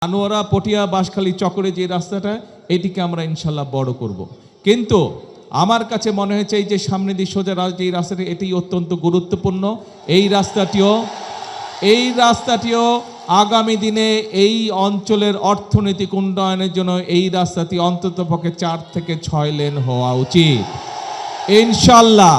আনোয়ারা পটিয়া বাঁশখালী চক্করে যে রাস্তাটা, এটিকে আমরা ইনশাল্লাহ বড় করব। কিন্তু আমার কাছে মনে হয়েছে এই যে সামনে দিয়ে সোজা যে রাস্তাটি, এটি অত্যন্ত গুরুত্বপূর্ণ। এই রাস্তাটিও আগামী দিনে এই অঞ্চলের অর্থনৈতিক উন্নয়নের জন্য এই রাস্তাটি অন্ততপক্ষে 4 থেকে 6 লেন হওয়া উচিত। ইনশাল্লাহ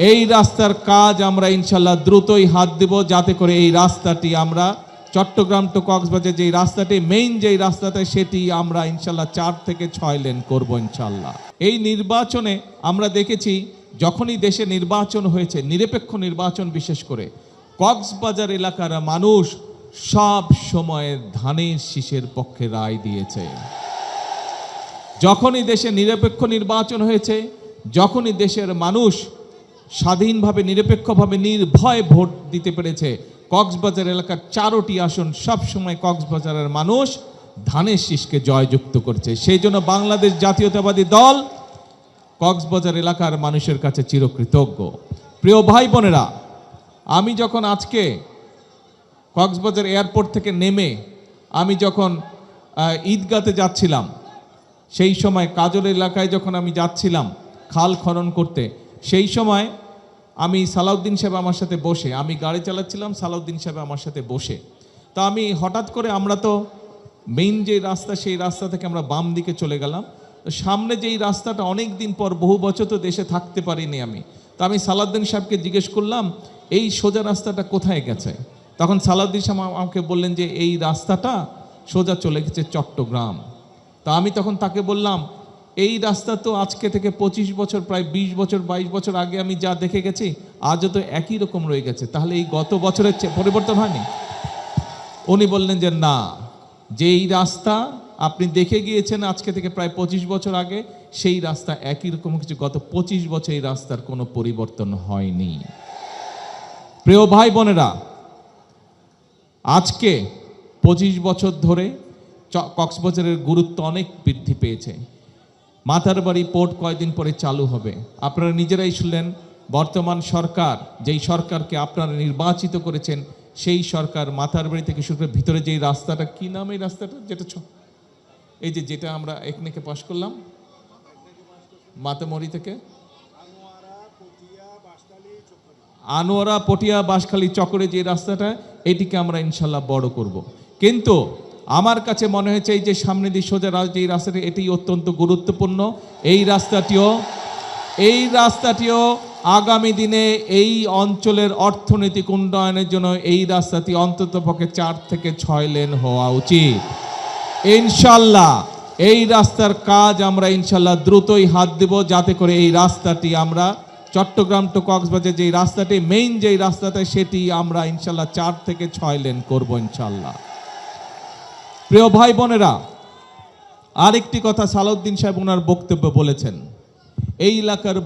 এই রাস্তার কাজ আমরা ইনশাল্লাহ দ্রুতই হাত দেব, যাতে করে এই রাস্তাটি আমরা চট্টগ্রাম টু কক্সবাজার যে রাস্তাটি মেইন যে রাস্তাটা, সেটি আমরা ইনশাল্লাহ 4 থেকে 6 লেন করব ইনশাল্লাহ। এই নির্বাচনে আমরা দেখেছি, যখনই দেশে নির্বাচন হয়েছে, নিরপেক্ষ নির্বাচন, বিশেষ করে কক্সবাজার এলাকার মানুষ সব সময় ধানের শীষের পক্ষে রায় দিয়েছে। যখনই দেশে নিরপেক্ষ নির্বাচন হয়েছে, যখনই দেশের মানুষ স্বাধীনভাবে নিরপেক্ষভাবে নির্ভয়ে ভোট দিতে পেরেছে, কক্সবাজার এলাকার 4টি আসন সব সময় কক্সবাজারের মানুষ ধানের শীষকে জয়যুক্ত করছে। সেই জন্য বাংলাদেশ জাতীয়তাবাদী দল কক্সবাজার এলাকার মানুষের কাছে চিরকৃতজ্ঞ। প্রিয় ভাই বোনেরা, আমি যখন আজকে কক্সবাজার এয়ারপোর্ট থেকে নেমে আমি যখন ঈদগাতে যাচ্ছিলাম, সেই সময় কাজল এলাকায় যখন আমি যাচ্ছিলাম খাল খনন করতে, সেই সময় আমি সালাউদ্দিন সাহেব আমার সাথে বসে, আমি গাড়ি চালাচ্ছিলাম, সালাউদ্দিন সাহেব আমার সাথে বসে। তা আমি হঠাৎ করে, আমরা তো মেইন যে রাস্তা, সেই রাস্তা থেকে আমরা বাম দিকে চলে গেলাম। তো সামনে যেই রাস্তাটা অনেক দিন পর, বহু বছর তো দেশে থাকতে পারিনি আমি, তো আমি সালাউদ্দিন সাহেবকে জিজ্ঞেস করলাম, এই সোজা রাস্তাটা কোথায় গেছে? তখন সালাউদ্দিন সাহেব আমাকে বললেন যে এই রাস্তাটা সোজা চলে গেছে চট্টগ্রাম। তা আমি তখন তাকে বললাম, এই রাস্তা তো আজকে থেকে 25 বছর, প্রায় 20 বছর 22 বছর আগে আমি যা দেখে গেছি, আজও তো একই রকম রয়ে গেছে, তাহলে এই গত বছরের পরিবর্তন হয়নি? উনি বললেন যে না, যে এই রাস্তা আপনি দেখে গিয়েছেন আজকে থেকে প্রায় 25 বছর আগে, সেই রাস্তা একই রকম কিছু, গত 25 বছর এই রাস্তার কোনো পরিবর্তন হয়নি। প্রিয় ভাই বোনেরা, আজকে 25 বছর ধরে কক্সবাজারের গুরুত্ব অনেক বৃদ্ধি পেয়েছে। মাতারবাড়ি পোর্ট কয়েকদিন পরে চালু হবে। আপনারা নিজেরাই শুনলেন, বর্তমান সরকার, যেই সরকারকে আপনারা নির্বাচিত করেছেন, সেই সরকার মাতারবাড়ি থেকে শুরু করে ভিতরে যেই রাস্তাটা, কি নাম এই রাস্তাটা, এই যেটা আমরা একনেকে পাশ করলাম মাতামরি থেকে, আনোয়ারা পটিয়া বাঁশখালী চক্করে যে রাস্তাটা, এটিকে আমরা ইনশাল্লাহ বড় করব। কিন্তু আমার কাছে মনে হয়েছে এই যে সামনে দিয়ে সোজা যে রাস্তাটি, এটি অত্যন্ত গুরুত্বপূর্ণ। এই রাস্তাটিও আগামী দিনে এই অঞ্চলের অর্থনৈতিক উন্নয়নের জন্য এই রাস্তাটি অন্ততপক্ষে 4 থেকে 6 লেন হওয়া উচিত। ইনশাল্লাহ এই রাস্তার কাজ আমরা ইনশাল্লাহ দ্রুতই হাত দেব, যাতে করে এই রাস্তাটি আমরা চট্টগ্রাম টু কক্সবাজার যে রাস্তাটি মেইন যে রাস্তাটা, সেটি আমরা ইনশাল্লাহ 4 থেকে 6 লেন করব ইনশাল্লাহ। প্রিয় ভাই বোনেরা, আরেকটি কথা সালাউদ্দিন সাহেব ওনার বক্তব্য বলেছেন, এই এলাকার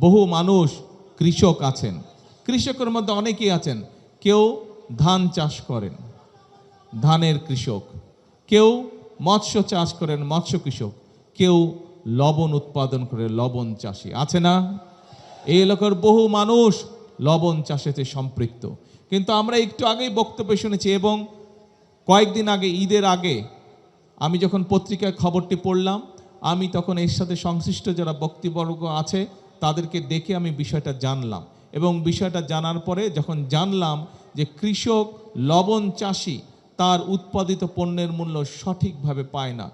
বহু মানুষ কৃষক আছেন। কৃষকের মধ্যে অনেকেই আছেন, কেউ ধান চাষ করেন, ধানের কৃষক, কেউ মৎস্য চাষ করেন, মৎস্য কৃষক, কেউ লবণ উৎপাদন করে, লবণ চাষি আছে না? এই এলাকার বহু মানুষ লবণ চাষেতে সম্পৃক্ত। কিন্তু আমরা একটু আগেই বক্তব্য শুনেছি, এবং কয়েকদিন আগে, ঈদের আগে আমি যখন পত্রিকায় খবরটি পড়লাম, আমি তখন এর সাথে সংশ্লিষ্ট যারা ব্যক্তিবর্গ আছে তাদেরকে দেখে আমি বিষয়টা জানলাম, এবং বিষয়টা জানার পরে যখন জানলাম যে কৃষক, লবণ চাষি তার উৎপাদিত পণ্যের মূল্য সঠিকভাবে পায় না,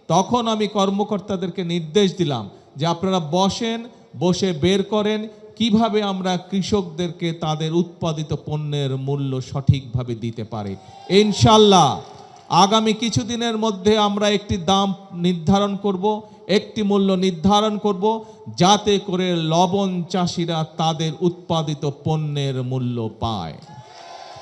তখন আমি কর্মকর্তাদেরকে নির্দেশ দিলাম যে আপনারা বসে বের করেন কিভাবে আমরা কৃষকদেরকে তাদের উৎপাদিত পণ্যের মূল্য সঠিকভাবে দিতে পারি। ইনশাল্লাহ আগামী কিছুদিনের মধ্যে আমরা একটি দাম নির্ধারণ করব, একটি মূল্য নির্ধারণ করব, যাতে করে লবণ চাষিরা তাদের উৎপাদিত পণ্যের মূল্য পায়।